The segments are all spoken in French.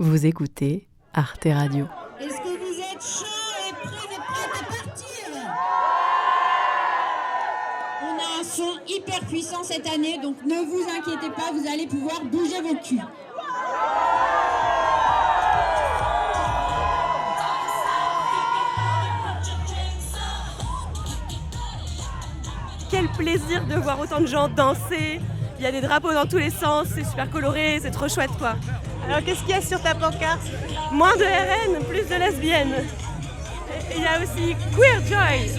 Vous écoutez Arte Radio. Est-ce que vous êtes chaud et prêts à partir? On a un son hyper puissant cette année, donc ne vous inquiétez pas, vous allez pouvoir bouger vos culs. Quel plaisir de voir autant de gens danser. Il y a des drapeaux dans tous les sens, c'est super coloré, c'est trop chouette quoi. Alors qu'est-ce qu'il y a sur ta pancarte? Moins de RN, plus de lesbiennes. Et il y a aussi Queer Joy.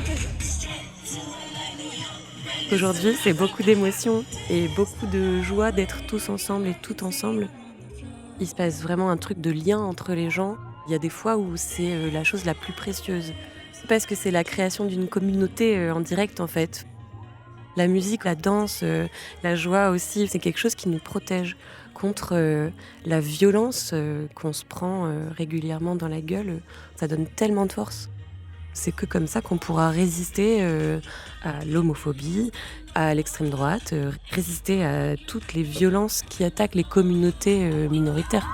Aujourd'hui, c'est beaucoup d'émotions et beaucoup de joie d'être tous ensemble et toutes ensemble. Il se passe vraiment un truc de lien entre les gens. Il y a des fois où c'est la chose la plus précieuse. C'est parce que c'est la création d'une communauté en direct en fait. La musique, la danse, la joie aussi, c'est quelque chose qui nous protège contre la violence qu'on se prend régulièrement dans la gueule. Ça donne tellement de force. C'est que comme ça qu'on pourra résister à l'homophobie, à l'extrême droite, résister à toutes les violences qui attaquent les communautés minoritaires.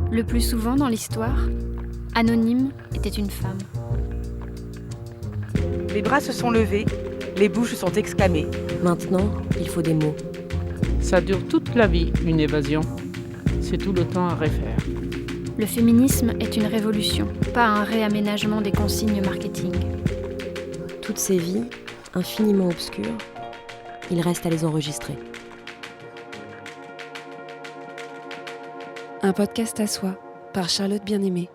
Le plus souvent dans l'histoire, Anonyme était une femme. Les bras se sont levés, les bouches sont exclamées. Maintenant, il faut des mots. Ça dure toute la vie, une évasion. C'est tout le temps à refaire. Le féminisme est une révolution, pas un réaménagement des consignes marketing. Toutes ces vies, infiniment obscures, il reste à les enregistrer. Un podcast à soi, par Charlotte Bien-Aimée.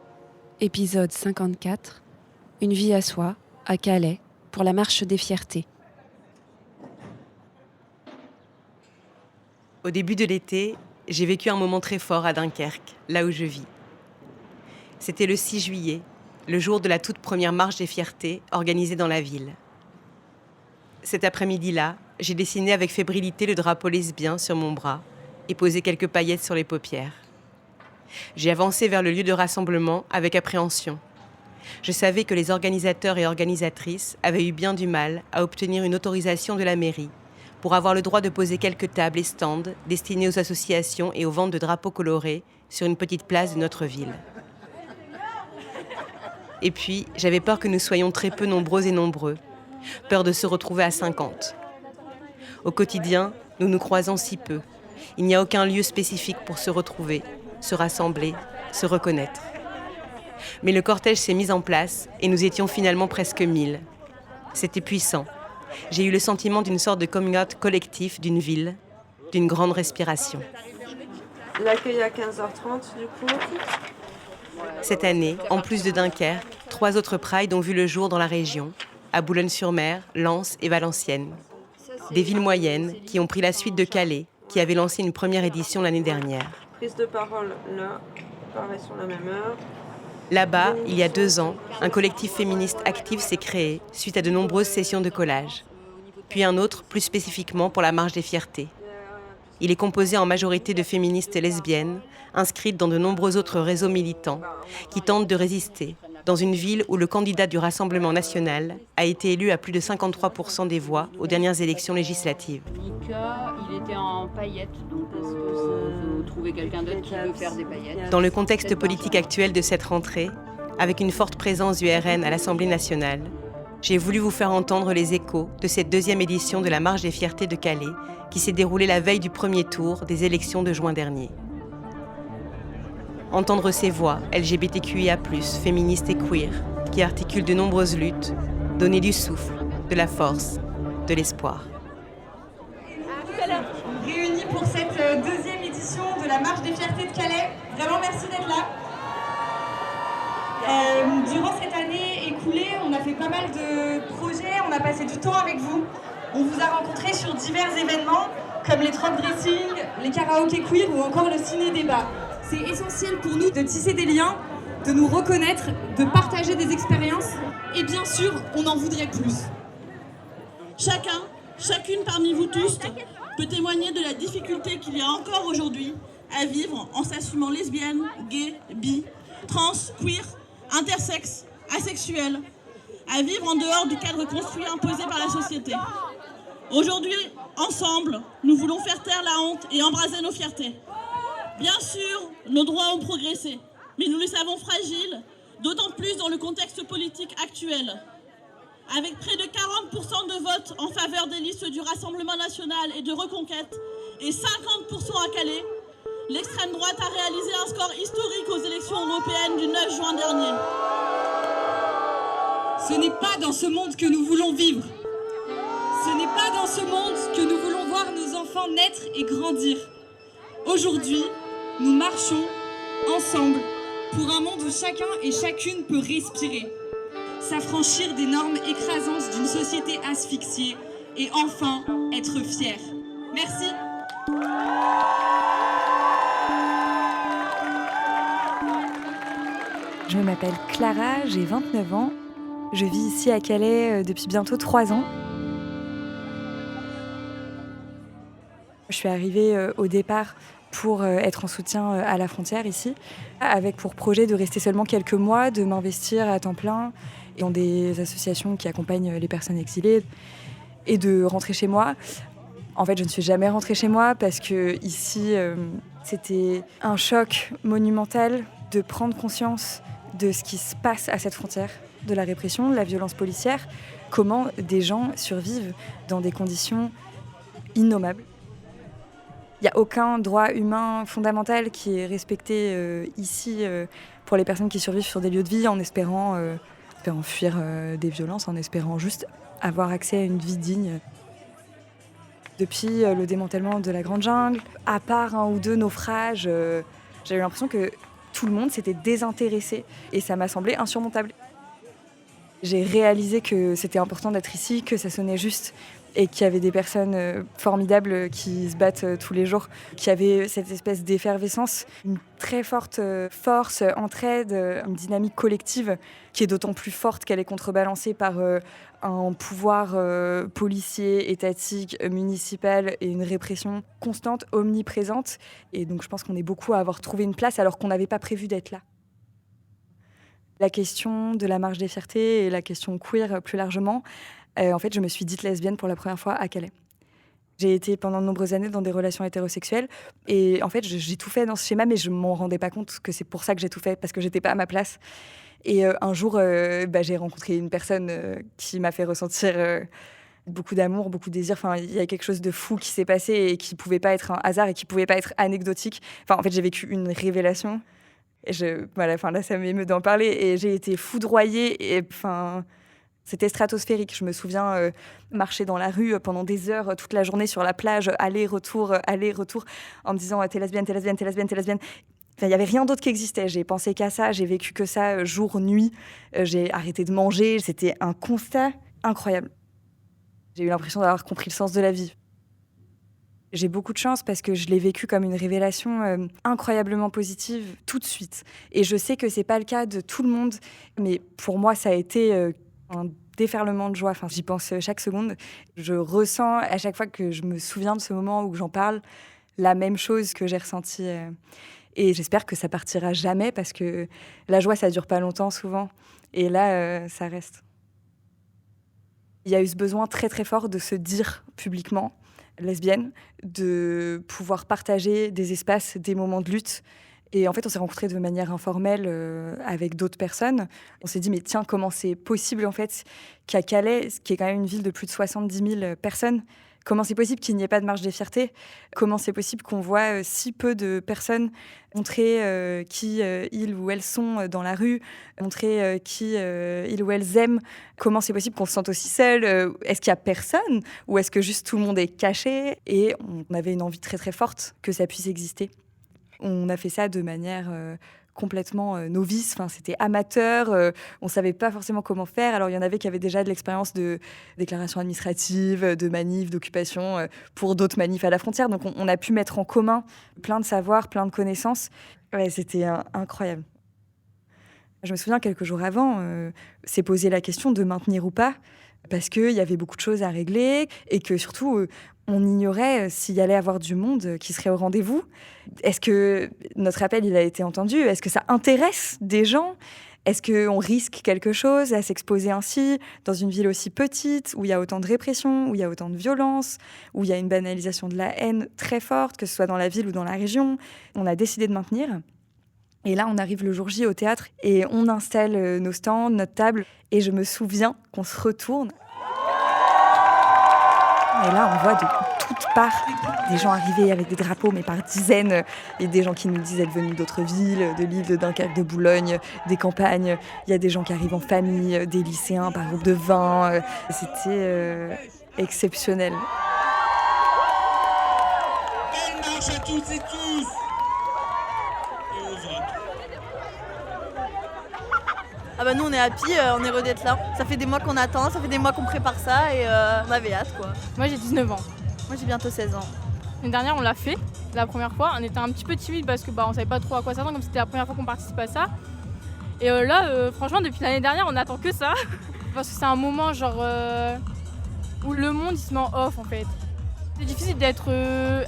Épisode 54, Une vie à soi, à Calais, pour la marche des fiertés. Au début de l'été, j'ai vécu un moment très fort à Dunkerque, là où je vis. C'était le 6 juillet, le jour de la toute première marche des fiertés organisée dans la ville. Cet après-midi-là, j'ai dessiné avec fébrilité le drapeau lesbien sur mon bras et posé quelques paillettes sur les paupières. J'ai avancé vers le lieu de rassemblement avec appréhension. Je savais que les organisateurs et organisatrices avaient eu bien du mal à obtenir une autorisation de la mairie pour avoir le droit de poser quelques tables et stands destinés aux associations et aux ventes de drapeaux colorés sur une petite place de notre ville. Et puis, j'avais peur que nous soyons très peu nombreux et nombreux, peur de se retrouver à 50. Au quotidien, nous nous croisons si peu. Il n'y a aucun lieu spécifique pour se retrouver, se rassembler, se reconnaître. Mais le cortège s'est mis en place et nous étions finalement presque 1000. C'était puissant. J'ai eu le sentiment d'une sorte de coming out collectif d'une ville, d'une grande respiration. L'accueil à 15h30 du coup. Cette année, en plus de Dunkerque, 3 autres prides ont vu le jour dans la région, à Boulogne-sur-Mer, Lens et Valenciennes. Des villes moyennes qui ont pris la suite de Calais, qui avait lancé une première édition l'année dernière. Prise de parole là, pareil sur la même heure. Là-bas, il y a 2 ans, un collectif féministe actif s'est créé suite à de nombreuses sessions de collage. Puis un autre, plus spécifiquement pour la marche des fiertés. Il est composé en majorité de féministes lesbiennes, inscrites dans de nombreux autres réseaux militants, qui tentent de résister, dans une ville où le candidat du Rassemblement national a été élu à plus de 53% des voix aux dernières élections législatives. Mika, il était en paillettes, donc est-ce que vous trouvez quelqu'un d'autre qui veut faire des paillettes? Dans le contexte politique actuel de cette rentrée, avec une forte présence du RN à l'Assemblée nationale, j'ai voulu vous faire entendre les échos de cette 2e édition de la Marche des Fiertés de Calais, qui s'est déroulée la veille du premier tour des élections de juin dernier. Entendre ces voix LGBTQIA+, féministes et queer, qui articulent de nombreuses luttes, donner du souffle, de la force, de l'espoir. Réunis pour cette 2e édition de la Marche des Fiertés de Calais. Vraiment merci d'être là. Durant cette année écoulée, on a fait pas mal de projets, on a passé du temps avec vous. On vous a rencontrés sur divers événements comme les truck dressing, les karaokés queer ou encore le ciné-débat. C'est essentiel pour nous de tisser des liens, de nous reconnaître, de partager des expériences et bien sûr, on en voudrait plus. Chacune parmi vous tous peut témoigner de la difficulté qu'il y a encore aujourd'hui à vivre en s'assumant lesbienne, gay, bi, trans, queer, intersexes, asexuels, à vivre en dehors du cadre construit imposé par la société. Aujourd'hui, ensemble, nous voulons faire taire la honte et embraser nos fiertés. Bien sûr, nos droits ont progressé, mais nous les savons fragiles, d'autant plus dans le contexte politique actuel. Avec près de 40% de votes en faveur des listes du Rassemblement national et de Reconquête et 50% à Calais, l'extrême droite a réalisé un score historique aux élections européennes du 9 juin dernier. Ce n'est pas dans ce monde que nous voulons vivre. Ce n'est pas dans ce monde que nous voulons voir nos enfants naître et grandir. Aujourd'hui, nous marchons ensemble pour un monde où chacun et chacune peut respirer, s'affranchir des normes écrasantes d'une société asphyxiée et enfin être fier. Merci. Je m'appelle Clara, j'ai 29 ans. Je vis ici à Calais depuis bientôt 3 ans. Je suis arrivée au départ pour être en soutien à la frontière ici, avec pour projet de rester seulement quelques mois, de m'investir à temps plein dans des associations qui accompagnent les personnes exilées et de rentrer chez moi. En fait, je ne suis jamais rentrée chez moi parce que ici, c'était un choc monumental de prendre conscience de ce qui se passe à cette frontière, de la répression, de la violence policière, comment des gens survivent dans des conditions innommables. Il n'y a aucun droit humain fondamental qui est respecté ici pour les personnes qui survivent sur des lieux de vie en espérant fuir des violences, en espérant juste avoir accès à une vie digne. Depuis le démantèlement de la Grande Jungle, à part 1 ou 2 naufrages, j'ai eu l'impression que tout le monde s'était désintéressé et ça m'a semblé insurmontable. J'ai réalisé que c'était important d'être ici, que ça sonnait juste et qu'il y avait des personnes formidables qui se battent tous les jours, qui avaient cette espèce d'effervescence, une très forte force, entraide, une dynamique collective qui est d'autant plus forte qu'elle est contrebalancée par un pouvoir policier, étatique, municipal et une répression constante, omniprésente. Et donc je pense qu'on est beaucoup à avoir trouvé une place alors qu'on n'avait pas prévu d'être là. La question de la marche des fiertés et la question queer plus largement, en fait, je me suis dite lesbienne pour la première fois à Calais. J'ai été pendant de nombreuses années dans des relations hétérosexuelles et en fait, j'ai tout fait dans ce schéma, mais je ne m'en rendais pas compte que c'est pour ça que j'ai tout fait, parce que je n'étais pas à ma place. Et un jour, j'ai rencontré une personne qui m'a fait ressentir beaucoup d'amour, beaucoup de désir. Enfin, il y a quelque chose de fou qui s'est passé et qui ne pouvait pas être un hasard et qui ne pouvait pas être anecdotique. Enfin, en fait, j'ai vécu une révélation. Et là, ça m'émeut d'en parler. Et j'ai été foudroyée. Et c'était stratosphérique. Je me souviens marcher dans la rue pendant des heures, toute la journée sur la plage, aller-retour, en me disant t'es lesbienne, t'es lesbienne, t'es lesbienne, t'es lesbienne. Il n'y avait rien d'autre qui existait. J'ai pensé qu'à ça, j'ai vécu que ça jour, nuit. J'ai arrêté de manger. C'était un constat incroyable. J'ai eu l'impression d'avoir compris le sens de la vie. J'ai beaucoup de chance parce que je l'ai vécu comme une révélation incroyablement positive tout de suite. Et je sais que c'est pas le cas de tout le monde, mais pour moi, ça a été un déferlement de joie. Enfin, j'y pense chaque seconde. Je ressens à chaque fois que je me souviens de ce moment où j'en parle, la même chose que j'ai ressentie. Et j'espère que ça partira jamais parce que la joie, ça dure pas longtemps souvent. Et là, ça reste. Il y a eu ce besoin très très fort de se dire publiquement lesbienne, de pouvoir partager des espaces, des moments de lutte. Et en fait, on s'est rencontrés de manière informelle avec d'autres personnes. On s'est dit, mais tiens, comment c'est possible en fait qu'à Calais, qui est quand même une ville de plus de 70 000 personnes, comment c'est possible qu'il n'y ait pas de marche des fiertés? Comment c'est possible qu'on voit si peu de personnes montrer qui ils ou elles sont dans la rue, montrer qui ils ou elles aiment? Comment c'est possible qu'on se sente aussi seul? Est-ce qu'il y a personne? Ou est-ce que juste tout le monde est caché? Et on avait une envie très très forte que ça puisse exister. On a fait ça de manière complètement novice, c'était amateur, on ne savait pas forcément comment faire. Alors il y en avait qui avaient déjà de l'expérience de déclaration administrative, de manifs, d'occupation pour d'autres manifs à la frontière. Donc on a pu mettre en commun plein de savoirs, plein de connaissances. Ouais, c'était incroyable. Je me souviens, quelques jours avant, s'est posé la question de maintenir ou pas, parce qu'il y avait beaucoup de choses à régler et que surtout, on ignorait s'il y allait avoir du monde qui serait au rendez-vous. Est-ce que notre appel il a été entendu? Est-ce que ça intéresse des gens? Est-ce qu'on risque quelque chose à s'exposer ainsi, dans une ville aussi petite, où il y a autant de répression, où il y a autant de violence, où il y a une banalisation de la haine très forte, que ce soit dans la ville ou dans la région? On a décidé de maintenir. Et là, on arrive le jour J au théâtre et on installe nos stands, notre table. Et je me souviens qu'on se retourne. Et là, on voit de toutes parts des gens arriver avec des drapeaux, mais par dizaines. Et des gens qui nous disent être venus d'autres villes, de Lille, de Dunkerque, de Boulogne, des campagnes. Il y a des gens qui arrivent en famille, des lycéens par groupe de 20. C'était exceptionnel. Belle marche à toutes et tous. Ah bah nous on est happy, on est heureux d'être là. Ça fait des mois qu'on attend, ça fait des mois qu'on prépare ça et on avait hâte quoi. Moi j'ai 19 ans. Moi j'ai bientôt 16 ans. L'année dernière on l'a fait, la première fois. On était un petit peu timide parce que on savait pas trop à quoi s'attendre comme c'était la première fois qu'on participait à ça. Et là franchement depuis l'année dernière on attend que ça. Parce que c'est un moment genre où le monde il se met en off en fait. C'est difficile d'être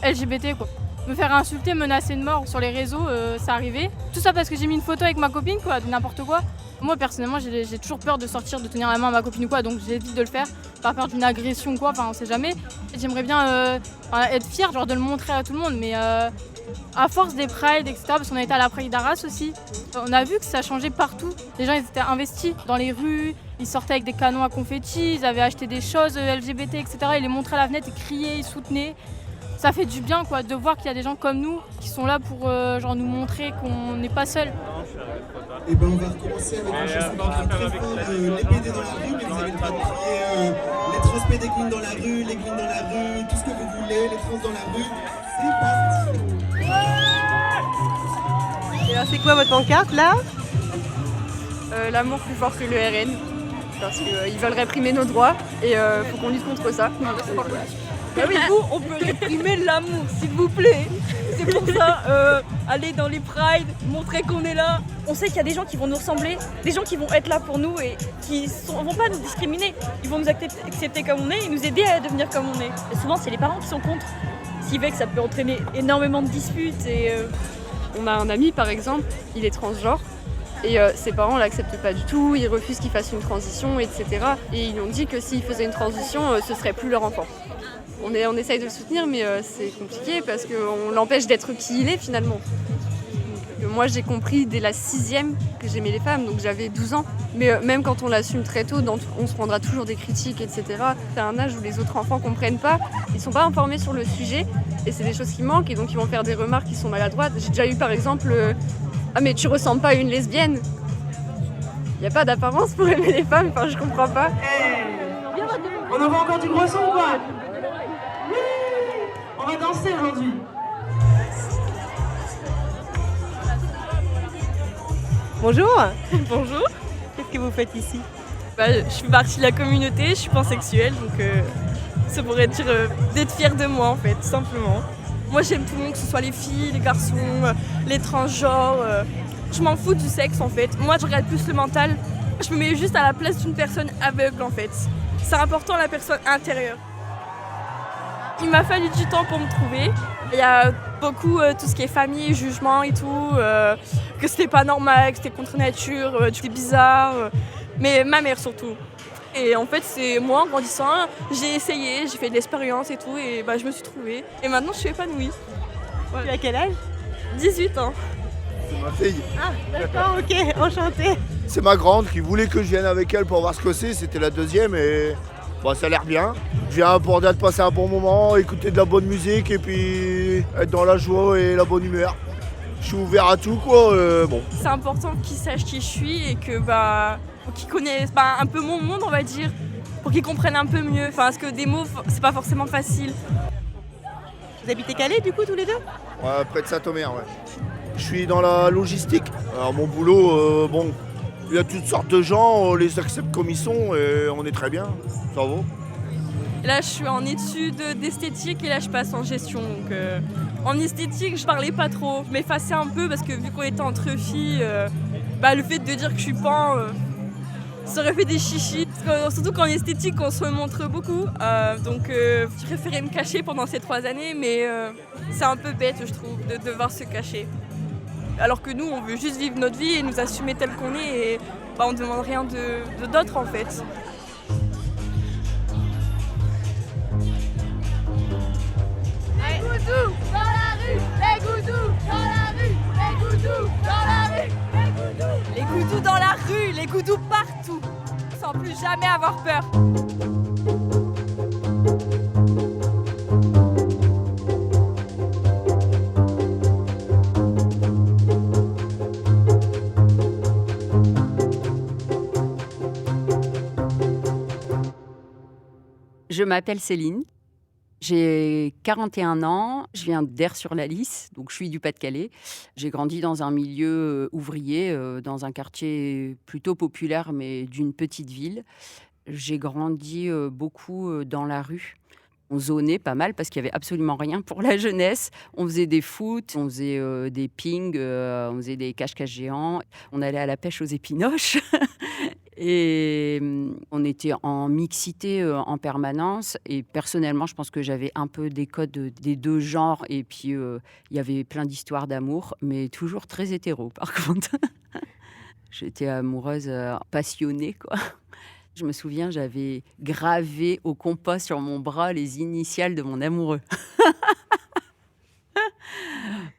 LGBT quoi. Me faire insulter, menacer de mort sur les réseaux, c'est arrivé. Tout ça parce que j'ai mis une photo avec ma copine, quoi, de n'importe quoi. Moi, personnellement, j'ai toujours peur de sortir, de tenir la main à ma copine ou quoi, donc j'évite de le faire, par peur d'une agression ou quoi, enfin, on sait jamais. Et j'aimerais bien être fière, genre de le montrer à tout le monde, mais à force des prides, etc., parce qu'on a été à la Pride d'Arras aussi, on a vu que ça changeait partout. Les gens, ils étaient investis dans les rues, ils sortaient avec des canons à confettis, ils avaient acheté des choses LGBT, etc., ils les montraient à la fenêtre, ils criaient, ils soutenaient. Ça fait du bien quoi, de voir qu'il y a des gens comme nous qui sont là pour genre nous montrer qu'on n'est pas seuls. Et ben on va recommencer avec une chanson qui crie très fort, les PD dans la rue, mais vous avez le droit de crier les trans PD queens dans la rue, les queens dans la rue, tout ce que vous voulez, les trans dans la rue. C'est parti. Et alors c'est quoi votre pancarte là? L'amour plus fort que le RN, parce qu'ils veulent réprimer nos droits et faut qu'on lutte contre ça. Bah oui, vous, on peut réprimer l'amour, s'il vous plaît. C'est pour ça, aller dans les prides, montrer qu'on est là. On sait qu'il y a des gens qui vont nous ressembler, des gens qui vont être là pour nous et qui vont pas nous discriminer. Ils vont nous accepter comme on est et nous aider à devenir comme on est. Et souvent, c'est les parents qui sont contre. Ce qui fait que ça peut entraîner énormément de disputes. On a un ami, par exemple, il est transgenre. Et ses parents l'acceptent pas du tout, ils refusent qu'il fasse une transition, etc. Et ils ont dit que s'il faisait une transition, ce serait plus leur enfant. On essaye de le soutenir, mais c'est compliqué parce qu'on l'empêche d'être qui il est finalement. Donc, moi, j'ai compris dès la 6e que j'aimais les femmes, donc j'avais 12 ans. Mais même quand on l'assume très tôt, on se prendra toujours des critiques, etc. C'est un âge où les autres enfants comprennent pas, ils sont pas informés sur le sujet, et c'est des choses qui manquent, et donc ils vont faire des remarques qui sont maladroites. J'ai déjà eu par exemple « Ah mais tu ressembles pas à une lesbienne !» Il n'y a pas d'apparence pour aimer les femmes, enfin je comprends pas. On en voit encore du gros son ou quoi? Oui. On va danser aujourd'hui. Bonjour. Bonjour. Qu'est-ce que vous faites ici? Je fais partie de la communauté, je suis pansexuelle, donc ça pourrait dire d'être fière de moi en fait, tout simplement. Moi j'aime tout le monde, que ce soit les filles, les garçons, les transgenres. Je m'en fous du sexe en fait. Moi je regarde plus le mental. Je me mets juste à la place d'une personne aveugle en fait. C'est important la personne intérieure. Il m'a fallu du temps pour me trouver. Il y a beaucoup tout ce qui est famille, jugement et tout, que c'était pas normal, que c'était contre nature, que c'était bizarre. Mais ma mère surtout. Et en fait, c'est moi en grandissant, j'ai essayé, j'ai fait de l'expérience et tout, et je me suis trouvée. Et maintenant, je suis épanouie. Tu as quel âge? 18 ans. C'est ma fille. Ah, d'accord, ok, enchantée. C'est ma grande qui voulait que je vienne avec elle pour voir ce que c'est. C'était la deuxième et ça a l'air bien. Je viens pour passer un bon moment, écouter de la bonne musique et puis être dans la joie et la bonne humeur. Je suis ouvert à tout, quoi. C'est important qu'ils sachent qui je suis et que qu'ils connaissent un peu mon monde, on va dire, pour qu'ils comprennent un peu mieux. Parce que des mots, c'est pas forcément facile. Vous habitez Calais, du coup, tous les deux? Ouais, près de Saint-Omer, ouais. Je suis dans la logistique. Alors mon boulot, il y a toutes sortes de gens, on les accepte comme ils sont et on est très bien, ça va. Et là, je suis en études d'esthétique et là, je passe en gestion. Donc, en esthétique, je parlais pas trop. Je m'effaçais un peu parce que vu qu'on était entre filles, le fait de dire que je suis pan, ça aurait fait des chichis. Surtout qu'en esthétique, on se montre beaucoup. Donc, je préférais me cacher pendant ces 3 années, mais c'est un peu bête, je trouve, de devoir se cacher. Alors que nous, on veut juste vivre notre vie et nous assumer tel qu'on est et on ne demande rien d'autre en fait. Les goudous dans la rue, les goudous dans la rue, les goudous dans la rue, les goudous. Les goudous dans la rue, les goudous partout, sans plus jamais avoir peur. Je m'appelle Céline, j'ai 41 ans, je viens d'Aire-sur-la-Lys, donc je suis du Pas-de-Calais. J'ai grandi dans un milieu ouvrier, dans un quartier plutôt populaire, mais d'une petite ville. J'ai grandi beaucoup dans la rue. On zonait pas mal parce qu'il n'y avait absolument rien pour la jeunesse. On faisait des foot, on faisait des pings, on faisait des cache-cache géants. On allait à la pêche aux épinoches. Et on était en mixité en permanence. Et personnellement, je pense que j'avais un peu des codes des deux genres. Et puis, il y avait plein d'histoires d'amour, mais toujours très hétéro, par contre. J'étais amoureuse passionnée, quoi. Je me souviens, j'avais gravé au compas sur mon bras les initiales de mon amoureux.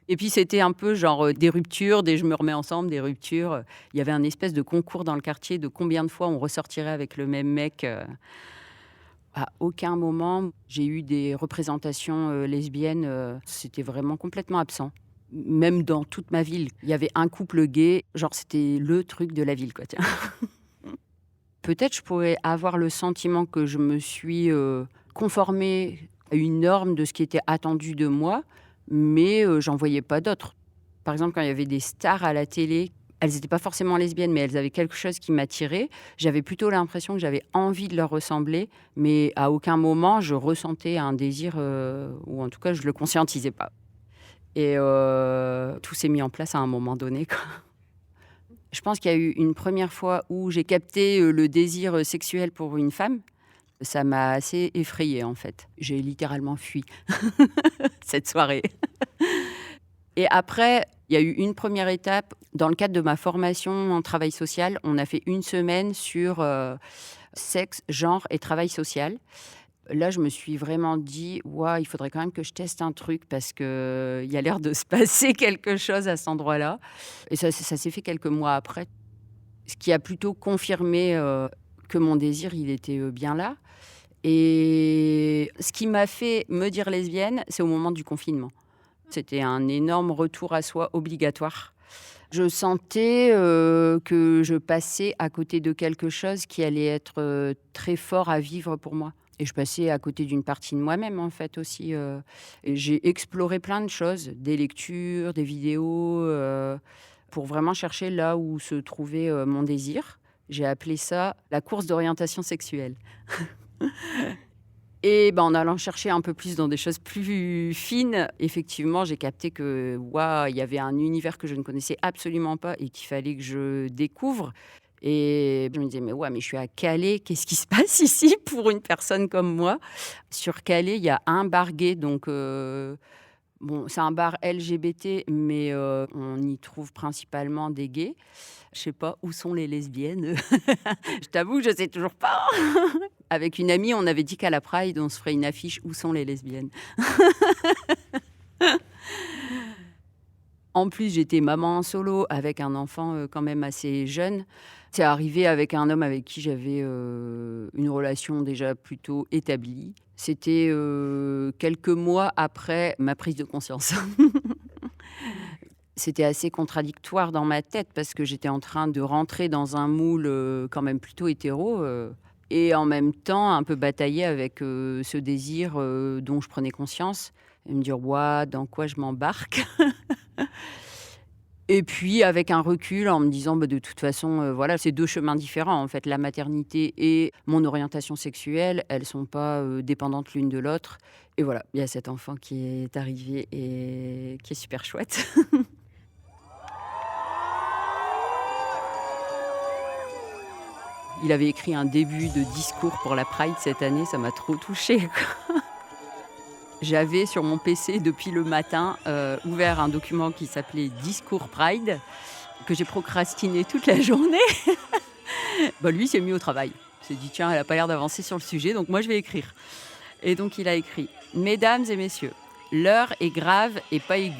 Et puis, c'était un peu genre des ruptures, des je me remets ensemble, des ruptures. Il y avait un espèce de concours dans le quartier de combien de fois on ressortirait avec le même mec. À aucun moment, j'ai eu des représentations lesbiennes. C'était vraiment complètement absent. Même dans toute ma ville, il y avait un couple gay. Genre, c'était le truc de la ville, quoi, tiens. Peut-être je pourrais avoir le sentiment que je me suis conformée à une norme de ce qui était attendu de moi, mais j'en voyais pas d'autres. Par exemple, quand il y avait des stars à la télé, elles n'étaient pas forcément lesbiennes, mais elles avaient quelque chose qui m'attirait. J'avais plutôt l'impression que j'avais envie de leur ressembler, mais à aucun moment je ressentais un désir, ou en tout cas je le conscientisais pas. Et tout s'est mis en place à un moment donné, quoi. Je pense qu'il y a eu une première fois où j'ai capté le désir sexuel pour une femme. Ça m'a assez effrayée, en fait. J'ai littéralement fui cette soirée. Et après, il y a eu une première étape. Dans le cadre de ma formation en travail social, on a fait une semaine sur sexe, genre et travail social. Là, je me suis vraiment dit, ouais, il faudrait quand même que je teste un truc parce qu'il y a l'air de se passer quelque chose à cet endroit-là. Et ça s'est fait quelques mois après. Ce qui a plutôt confirmé que mon désir, il était bien là. Et ce qui m'a fait me dire lesbienne, c'est au moment du confinement. C'était un énorme retour à soi obligatoire. Je sentais que je passais à côté de quelque chose qui allait être très fort à vivre pour moi. Et je passais à côté d'une partie de moi-même, en fait, aussi. Et j'ai exploré plein de choses, des lectures, des vidéos, pour vraiment chercher là où se trouvait mon désir. J'ai appelé ça la course d'orientation sexuelle. Et en allant chercher un peu plus dans des choses plus fines, effectivement, j'ai capté que il y avait un univers que je ne connaissais absolument pas et qu'il fallait que je découvre. Et je me disais, mais je suis à Calais, qu'est-ce qui se passe ici pour une personne comme moi ? Sur Calais, il y a un bar gay, donc c'est un bar LGBT, mais on y trouve principalement des gays. Je sais pas où sont les lesbiennes. Je t'avoue, je sais toujours pas. Avec une amie, on avait dit qu'à la Pride, on se ferait une affiche où sont les lesbiennes. En plus, j'étais maman en solo avec un enfant quand même assez jeune. C'est arrivé avec un homme avec qui j'avais une relation déjà plutôt établie. C'était quelques mois après ma prise de conscience. C'était assez contradictoire dans ma tête parce que j'étais en train de rentrer dans un moule quand même plutôt hétéro et en même temps un peu batailler avec ce désir dont je prenais conscience et me dire dans quoi je m'embarque. Et puis, avec un recul, en me disant, de toute façon, c'est deux chemins différents. En fait, la maternité et mon orientation sexuelle, elles ne sont pas dépendantes l'une de l'autre. Et voilà, il y a cet enfant qui est arrivé et qui est super chouette. Il avait écrit un début de discours pour la Pride cette année, ça m'a trop touchée, quoi. J'avais sur mon PC depuis le matin ouvert un document qui s'appelait Discours Pride, que j'ai procrastiné toute la journée. Lui, il s'est mis au travail. Il s'est dit, tiens, elle n'a pas l'air d'avancer sur le sujet, donc moi, je vais écrire. Et donc, il a écrit « Mesdames et messieurs, l'heure est grave et pas aiguë.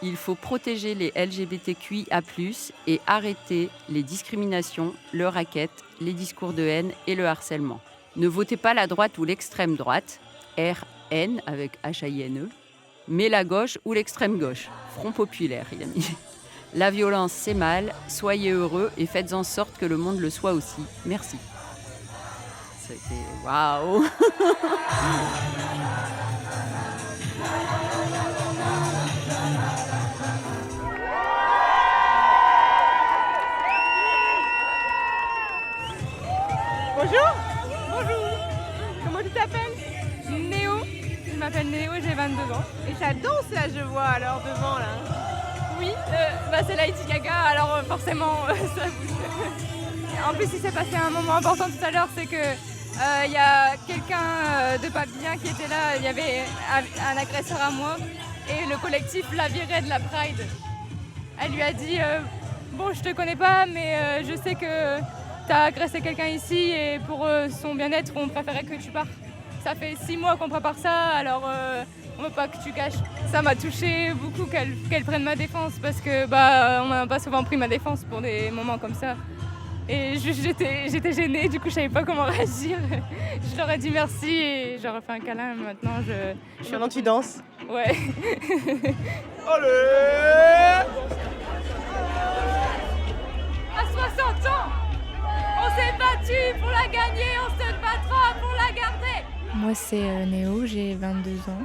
Il faut protéger les LGBTQIA+, et arrêter les discriminations, le racket, les discours de haine et le harcèlement. Ne votez pas la droite ou l'extrême droite, RN avec HAINE, mais la gauche ou l'extrême gauche, Front populaire, il a mis. La violence, c'est mal, soyez heureux et faites en sorte que le monde le soit aussi. Merci. » C'était waouh. Bonjour. Comment tu t'appelles? Néo. Je m'appelle Néo, j'ai 22 ans. Et ça danse là, je vois, alors devant là. Oui, c'est Lady Gaga, alors forcément ça bouge. En plus, il s'est passé un moment important tout à l'heure, c'est que y a quelqu'un de pas bien qui était là, il y avait un agresseur à moi et le collectif l'a viré de la Pride. Elle lui a dit bon, je te connais pas, mais je sais que t'as agressé quelqu'un ici et pour son bien-être, on préférait que tu partes. Ça fait 6 mois qu'on prépare ça, alors on veut pas que tu caches. Ça m'a touché beaucoup qu'elle prenne ma défense parce que on m'a pas souvent pris ma défense pour des moments comme ça. Et j'étais gênée, du coup je savais pas comment réagir. Je leur ai dit merci et j'aurais fait un câlin. Maintenant Maintenant tu danses? Ouais. Allez! À 60 ans, on s'est battu pour la gagner, on se battra pour la garder. Moi c'est Néo, j'ai 22 ans.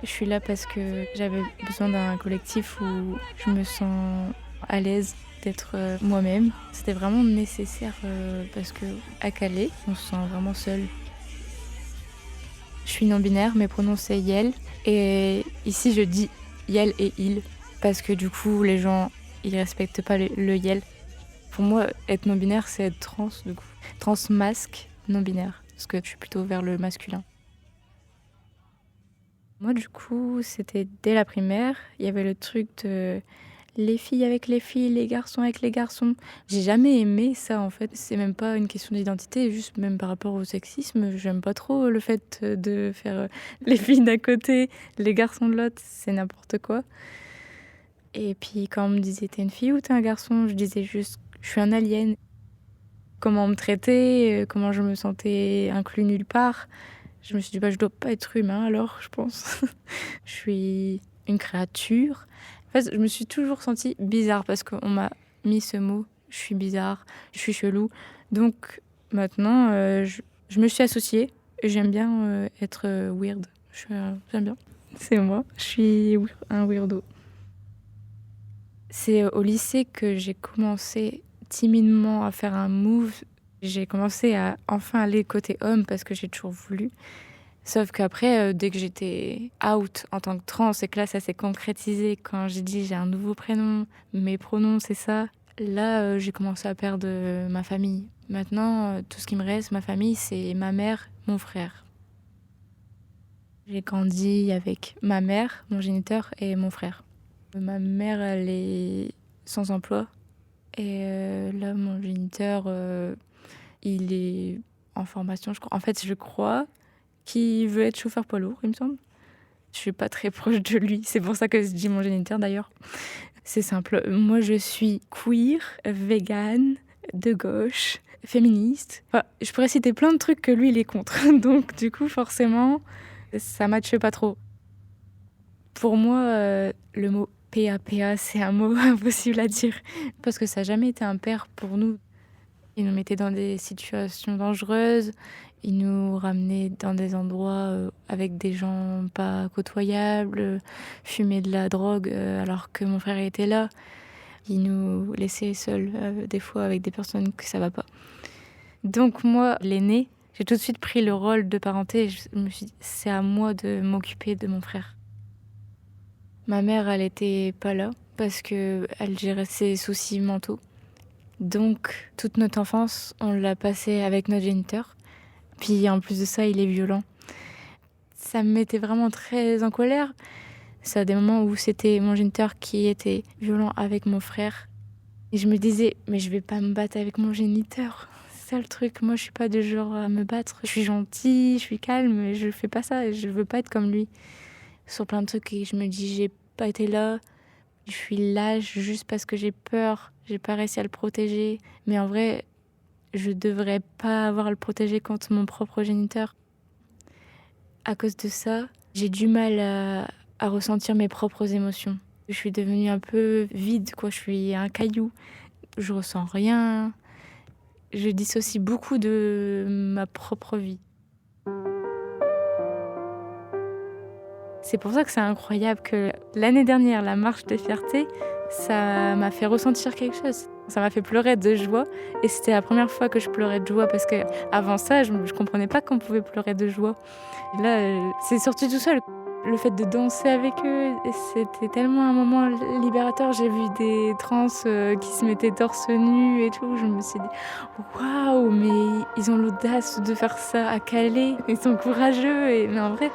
Je suis là parce que j'avais besoin d'un collectif où je me sens à l'aise d'être moi-même. C'était vraiment nécessaire parce qu'à Calais, on se sent vraiment seul. Je suis non-binaire, mes pronoms c'est Yel. Et ici je dis Yel et il parce que du coup les gens ils respectent pas le Yel. Pour moi, être non-binaire c'est être trans du coup. Trans masque non-binaire parce que je suis plutôt vers le masculin. Moi, du coup, c'était dès la primaire. Il y avait le truc de les filles avec les filles, les garçons avec les garçons. J'ai jamais aimé ça, en fait. C'est même pas une question d'identité, juste même par rapport au sexisme. J'aime pas trop le fait de faire les filles d'un côté, les garçons de l'autre. C'est n'importe quoi. Et puis, quand on me disait t'es une fille ou t'es un garçon, je disais juste je suis un alien. Comment on me traitait, comment je me sentais inclus nulle part. Je me suis dit, je dois pas être humain alors, je pense. Je suis une créature. En fait, je me suis toujours sentie bizarre parce qu'on m'a mis ce mot. Je suis bizarre, je suis chelou. Donc maintenant, je me suis associée. J'aime bien être weird. J'aime bien. C'est moi. Je suis un weirdo. C'est au lycée que j'ai commencé timidement à faire un move. J'ai commencé à enfin aller côté homme parce que j'ai toujours voulu. Sauf qu'après, dès que j'étais out en tant que trans et que là, ça s'est concrétisé quand j'ai dit j'ai un nouveau prénom, mes pronoms, c'est ça. Là, j'ai commencé à perdre ma famille. Maintenant, tout ce qui me reste, ma famille, c'est ma mère, mon frère. J'ai grandi avec ma mère, mon géniteur et mon frère. Ma mère, elle est sans emploi. Et là, mon géniteur... il est en formation, je crois. En fait, je crois qu'il veut être chauffeur poids lourd, il me semble. Je suis pas très proche de lui. C'est pour ça que je dis mon géniteur, d'ailleurs. C'est simple. Moi, je suis queer, végane, de gauche, féministe. Enfin, je pourrais citer plein de trucs que lui, il est contre. Donc, du coup, forcément, ça matche pas trop. Pour moi, le mot PAPA, c'est un mot impossible à dire. Parce que ça n'a jamais été un père pour nous. Il nous mettait dans des situations dangereuses, il nous ramenait dans des endroits avec des gens pas côtoyables, fumer de la drogue alors que mon frère était là. Il nous laissait seuls des fois avec des personnes que ça va pas. Donc moi, l'aînée, j'ai tout de suite pris le rôle de parenté et je me suis dit c'est à moi de m'occuper de mon frère. Ma mère, elle était pas là parce que elle gérait ses soucis mentaux. Donc, toute notre enfance, on l'a passée avec notre géniteur. Puis, en plus de ça, il est violent. ça me mettait vraiment très en colère. C'est à des moments où c'était mon géniteur qui était violent avec mon frère. Et je me disais, mais je vais pas me battre avec mon géniteur. C'est ça le truc. Moi, je suis pas du genre à me battre. Je suis gentille, je suis calme, mais je fais pas ça. Je veux pas être comme lui. Sur plein de trucs, et je me dis, j'ai pas été là. Je suis lâche juste parce que j'ai peur. J'ai pas réussi à le protéger. Mais en vrai, je devrais pas avoir à le protéger contre mon propre géniteur. À cause de ça, j'ai du mal à ressentir mes propres émotions. Je suis devenue un peu vide, quoi. Je suis un caillou. Je ressens rien. Je dissocie beaucoup de ma propre vie. C'est pour ça que c'est incroyable que l'année dernière, la marche des fiertés, ça m'a fait ressentir quelque chose. Ça m'a fait pleurer de joie et c'était la première fois que je pleurais de joie parce que avant ça, je comprenais pas qu'on pouvait pleurer de joie. Et là, c'est sorti tout seul. Le fait de danser avec eux, c'était tellement un moment libérateur. J'ai vu des trans qui se mettaient torse nu et tout. Je me suis dit, waouh, mais ils ont l'audace de faire ça à Calais. Ils sont courageux. Mais en vrai,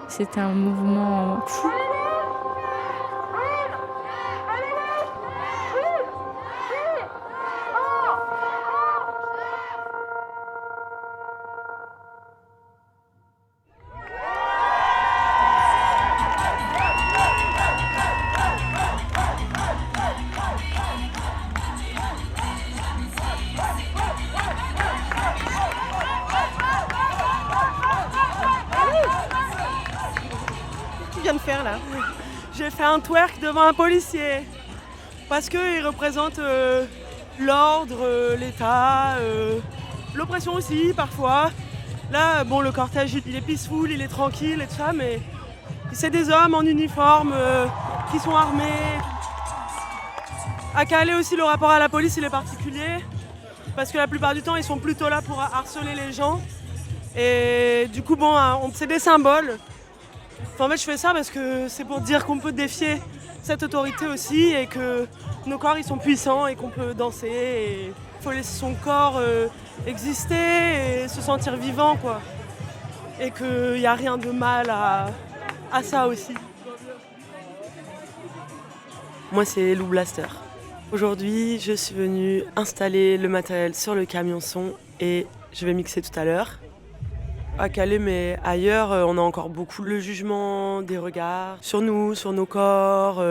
c'était un mouvement fou. De faire là. J'ai fait un twerk devant un policier parce qu'il représente l'ordre, l'État, l'oppression aussi parfois. Là, bon, le cortège il est peaceful, il est tranquille et tout ça, mais c'est des hommes en uniforme qui sont armés. À Calais aussi, le rapport à la police il est particulier parce que la plupart du temps ils sont plutôt là pour harceler les gens et du coup bon, c'est des symboles. Enfin, en fait, je fais ça parce que c'est pour dire qu'on peut défier cette autorité aussi et que nos corps ils sont puissants et qu'on peut danser. Et il faut laisser son corps exister et se sentir vivant, quoi. Et qu'il n'y a rien de mal à ça aussi. Moi, c'est Lou Blaster. Aujourd'hui, je suis venue installer le matériel sur le camion son et je vais mixer tout à l'heure. À Calais, mais ailleurs, on a encore beaucoup le jugement des regards sur nous, sur nos corps,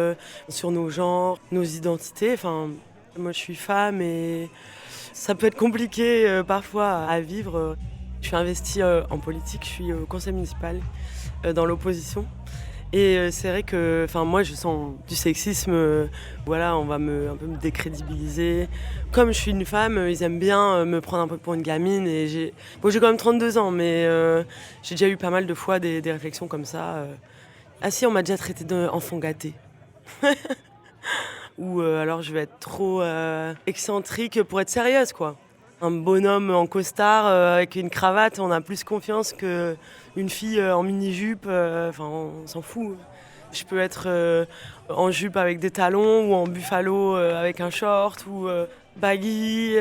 sur nos genres, nos identités. Enfin, moi, je suis femme et ça peut être compliqué parfois à vivre. Je suis investie en politique, je suis au conseil municipal dans l'opposition. Et c'est vrai que moi je sens du sexisme, voilà, on va un peu me décrédibiliser. Comme je suis une femme, ils aiment bien me prendre un peu pour une gamine. Et j'ai quand même 32 ans, mais j'ai déjà eu pas mal de fois des réflexions comme ça. Ah si, on m'a déjà traité d'enfant gâté. Ou alors je vais être trop excentrique pour être sérieuse, quoi. Un bonhomme en costard avec une cravate, on a plus confiance qu'une fille en mini-jupe. On s'en fout. Je peux être en jupe avec des talons ou en buffalo avec un short ou baggy,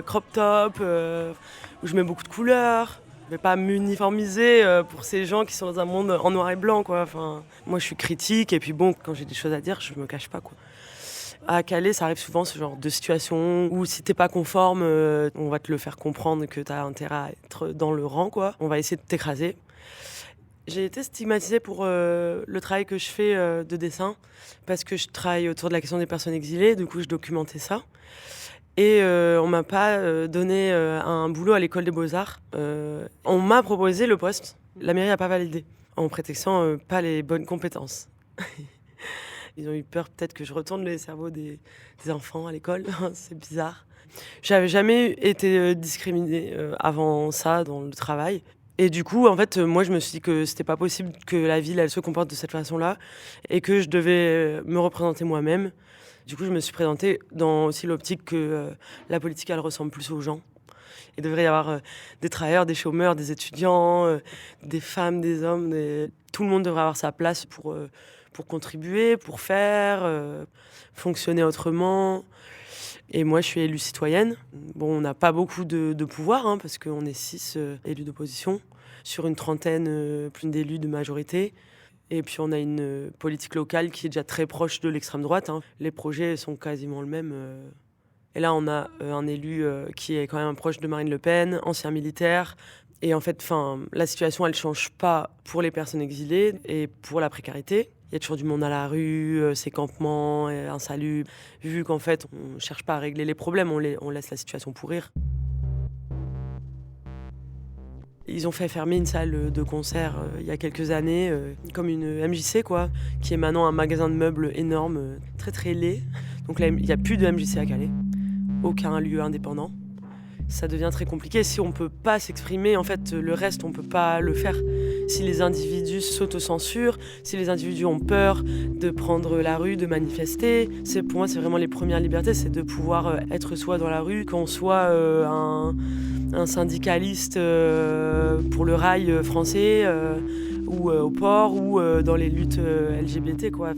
crop top, où je mets beaucoup de couleurs. Je ne vais pas m'uniformiser pour ces gens qui sont dans un monde en noir et blanc, quoi. Moi, je suis critique et puis bon, quand j'ai des choses à dire, je me cache pas, quoi. À Calais, ça arrive souvent ce genre de situation où si t'es pas conforme, on va te le faire comprendre que t'as intérêt à être dans le rang, quoi. On va essayer de t'écraser. J'ai été stigmatisée pour le travail que je fais de dessin parce que je travaille autour de la question des personnes exilées, du coup je documentais ça. Et on m'a pas donné un boulot à l'école des Beaux-Arts. On m'a proposé le poste, la mairie n'a pas validé, en prétextant pas les bonnes compétences. Ils ont eu peur peut-être que je retourne les cerveaux des enfants à l'école. C'est bizarre. J'avais jamais été discriminée avant ça dans le travail. Et du coup, en fait, moi, je me suis dit que c'était pas possible que la ville, elle se comporte de cette façon-là et que je devais me représenter moi-même. Du coup, je me suis présentée dans aussi l'optique que la politique, elle ressemble plus aux gens. Il devrait y avoir des travailleurs, des chômeurs, des étudiants, des femmes, des hommes. Tout le monde devrait avoir sa place pour contribuer, pour faire, fonctionner autrement. Et moi, je suis élue citoyenne. Bon, on n'a pas beaucoup de pouvoir, hein, parce qu'on est 6 élus d'opposition, sur une trentaine plus d'élus de majorité. Et puis, on a une politique locale qui est déjà très proche de l'extrême droite. Hein. Les projets sont quasiment le même. Et là, on a un élu qui est quand même proche de Marine Le Pen, ancien militaire. Et en fait, la situation, elle ne change pas pour les personnes exilées et pour la précarité. Il y a toujours du monde à la rue, ces campements, insalubres. Vu qu'en fait, on ne cherche pas à régler les problèmes, on laisse la situation pourrir. Ils ont fait fermer une salle de concert il y a quelques années, comme une MJC, quoi, qui est maintenant un magasin de meubles énorme, très très laid. Donc là, il n'y a plus de MJC à Calais, aucun lieu indépendant. Ça devient très compliqué. Si on ne peut pas s'exprimer, en fait, le reste, on ne peut pas le faire. Si les individus s'autocensurent, si les individus ont peur de prendre la rue, de manifester, pour moi, c'est vraiment les premières libertés, c'est de pouvoir être soi dans la rue, qu'on soit un syndicaliste pour le rail français, ou au port, ou dans les luttes LGBT, quoi.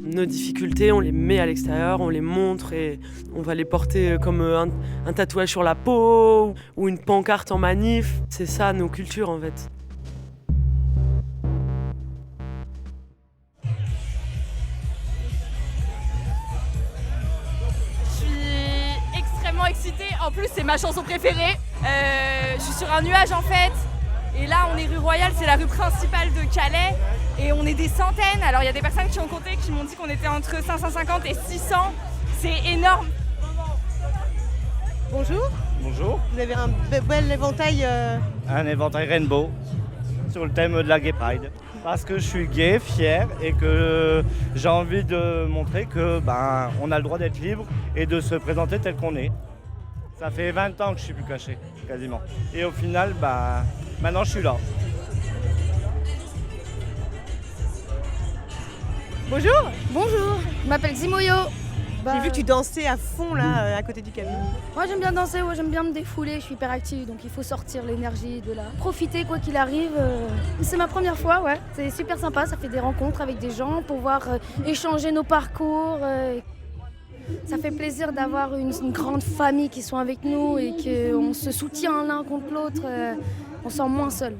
Nos difficultés, on les met à l'extérieur, on les montre et on va les porter comme un tatouage sur la peau ou une pancarte en manif. C'est ça nos cultures en fait. Je suis extrêmement excitée. En plus, c'est ma chanson préférée. Je suis sur un nuage en fait. Et là, on est rue Royale, c'est la rue principale de Calais. Et on est des centaines. Alors, il y a des personnes qui ont compté, qui m'ont dit qu'on était entre 550 et 600. C'est énorme. Bonjour. Bonjour. Vous avez un bel éventail. Un éventail rainbow sur le thème de la Gay Pride. Parce que je suis gay, fier et que j'ai envie de montrer que on a le droit d'être libre et de se présenter tel qu'on est. Ça fait 20 ans que je suis plus caché, quasiment. Et au final, maintenant je suis là. Bonjour. Bonjour, je m'appelle Zimoyo. J'ai vu que tu dansais à fond là, à côté du camion. Moi j'aime bien danser, j'aime bien me défouler, je suis hyper active, donc il faut sortir l'énergie de là. Profiter quoi qu'il arrive. C'est ma première fois, ouais. C'est super sympa, ça fait des rencontres avec des gens, pouvoir échanger nos parcours. Ça fait plaisir d'avoir une grande famille qui sont avec nous et qu'on se soutient l'un contre l'autre. On se sent moins seul.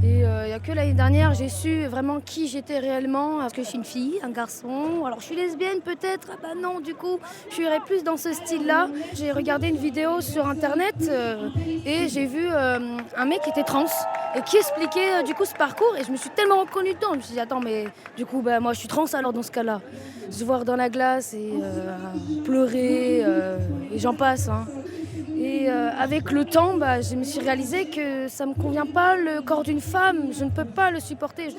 Et il n'y a que l'année dernière, j'ai su vraiment qui j'étais réellement. Est-ce que je suis une fille, un garçon? Alors je suis lesbienne peut-être? Ah bah non, du coup, je serais plus dans ce style-là. J'ai regardé une vidéo sur internet et j'ai vu un mec qui était trans et qui expliquait du coup ce parcours. Et je me suis tellement reconnue dedans. Je me suis dit, attends, mais du coup, moi je suis trans alors dans ce cas-là. Se voir dans la glace et pleurer et j'en passe. Hein. Et avec le temps, je me suis réalisé que ça ne me convient pas le corps d'une femme. Je ne peux pas le supporter.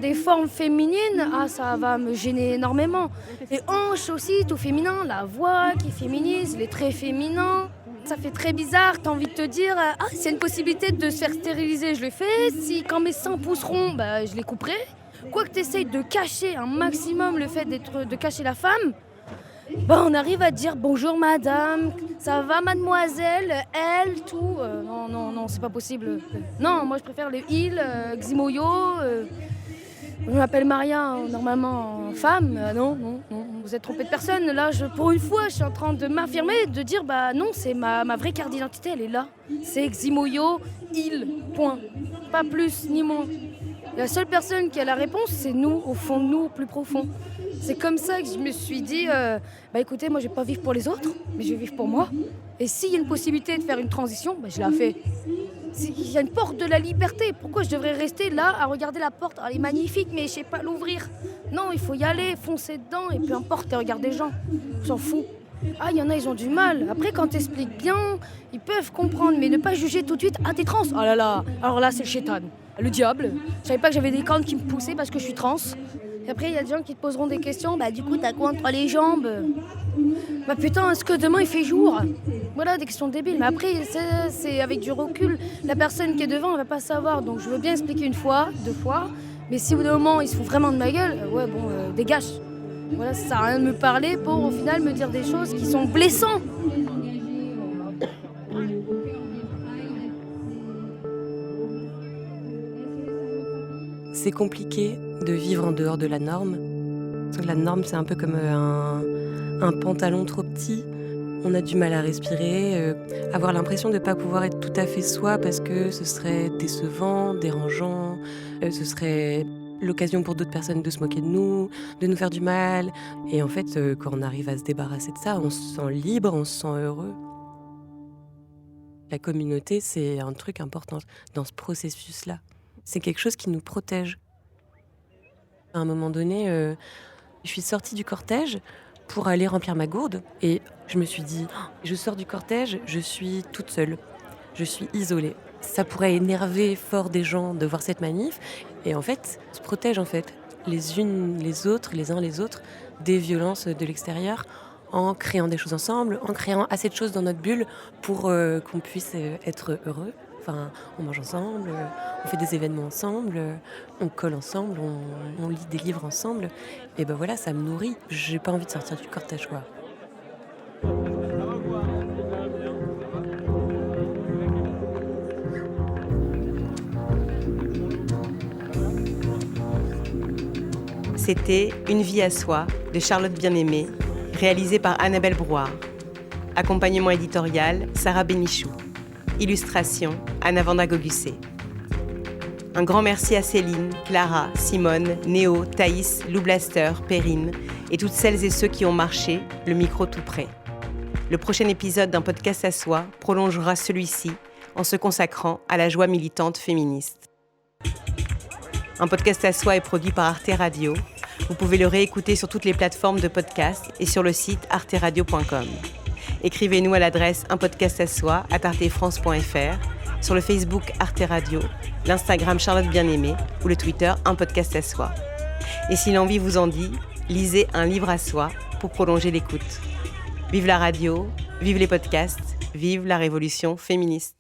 Des formes féminines, ça va me gêner énormément. Les hanches aussi, tout féminin. La voix qui féminise, les traits féminins. Ça fait très bizarre. Tu as envie de te dire, s'il y a une possibilité de se faire stériliser, je le fais. Si quand mes seins pousseront, je les couperai. Quoi que tu essayes de cacher un maximum le fait de cacher la femme, on arrive à dire bonjour madame, ça va mademoiselle, elle, tout. Non, c'est pas possible. Non, moi je préfère le il, Ximoyo. Je m'appelle Maria, normalement femme. Non, vous êtes trompé de personne. Là, pour une fois, je suis en train de m'affirmer, de dire non, c'est ma vraie carte d'identité, elle est là. C'est Ximoyo, il, point. Pas plus ni moins. La seule personne qui a la réponse, c'est nous, au fond de nous, au plus profond. C'est comme ça que je me suis dit, écoutez, moi je vais pas vivre pour les autres, mais je vais vivre pour moi. Et s'il y a une possibilité de faire une transition, je la fais. Il y a une porte de la liberté, pourquoi je devrais rester là à regarder la porte? Elle est magnifique, mais je sais pas l'ouvrir. Non, il faut y aller, foncer dedans, et peu importe, regarde les gens, on s'en fout. Il y en a, ils ont du mal. Après, quand t'expliques bien, ils peuvent comprendre, mais ne pas juger tout de suite, t'es trans. Oh là là, alors là, c'est le chétan, le diable. Je savais pas que j'avais des cornes qui me poussaient parce que je suis trans. Et après, il y a des gens qui te poseront des questions. Du coup, t'as quoi entre les jambes? Putain, est-ce que demain il fait jour? Voilà, des questions débiles. Mais après, c'est avec du recul. La personne qui est devant, elle va pas savoir. Donc, je veux bien expliquer une fois, 2 fois. Mais si au bout d'un moment, il se fout vraiment de ma gueule, dégage. Voilà, ça sert à rien de me parler pour au final me dire des choses qui sont blessantes. C'est compliqué de vivre en dehors de la norme. Parce que la norme, c'est un peu comme un pantalon trop petit, on a du mal à respirer, avoir l'impression de ne pas pouvoir être tout à fait soi parce que ce serait décevant, dérangeant, ce serait l'occasion pour d'autres personnes de se moquer de nous faire du mal. Et en fait, quand on arrive à se débarrasser de ça, on se sent libre, on se sent heureux. La communauté, c'est un truc important dans ce processus-là. C'est quelque chose qui nous protège. À un moment donné, je suis sortie du cortège pour aller remplir ma gourde et je me suis dit, je sors du cortège, je suis toute seule, je suis isolée. Ça pourrait énerver fort des gens de voir cette manif et en fait, on se protège en fait les unes les autres, les uns les autres des violences de l'extérieur en créant des choses ensemble, en créant assez de choses dans notre bulle pour qu'on puisse être heureux. Enfin, on mange ensemble, on fait des événements ensemble, on colle ensemble, on lit des livres ensemble. Et ben voilà, ça me nourrit. J'ai pas envie de sortir du cortège, quoi. C'était Une vie à soi de Charlotte Bien-Aimée, réalisée par Annabelle Brouard. Accompagnement éditorial, Sarah Bénichou. Illustration, Anna-Vanda Gogusset. Un grand merci à Céline, Clara, Simone, Néo, Thaïs, Lou Blaster, Perrine et toutes celles et ceux qui ont marché, le micro tout près. Le prochain épisode d'un podcast à soi prolongera celui-ci en se consacrant à la joie militante féministe. Un podcast à soi est produit par Arte Radio. Vous pouvez le réécouter sur toutes les plateformes de podcast et sur le site arteradio.com. Écrivez-nous à l'adresse unpodcastasoi@artefrance.fr, sur le Facebook Arte Radio, l'Instagram Charlotte Bien-Aimée ou le Twitter Un Podcast à Soi. Et si l'envie vous en dit, lisez un livre à soi pour prolonger l'écoute. Vive la radio, vive les podcasts, vive la révolution féministe.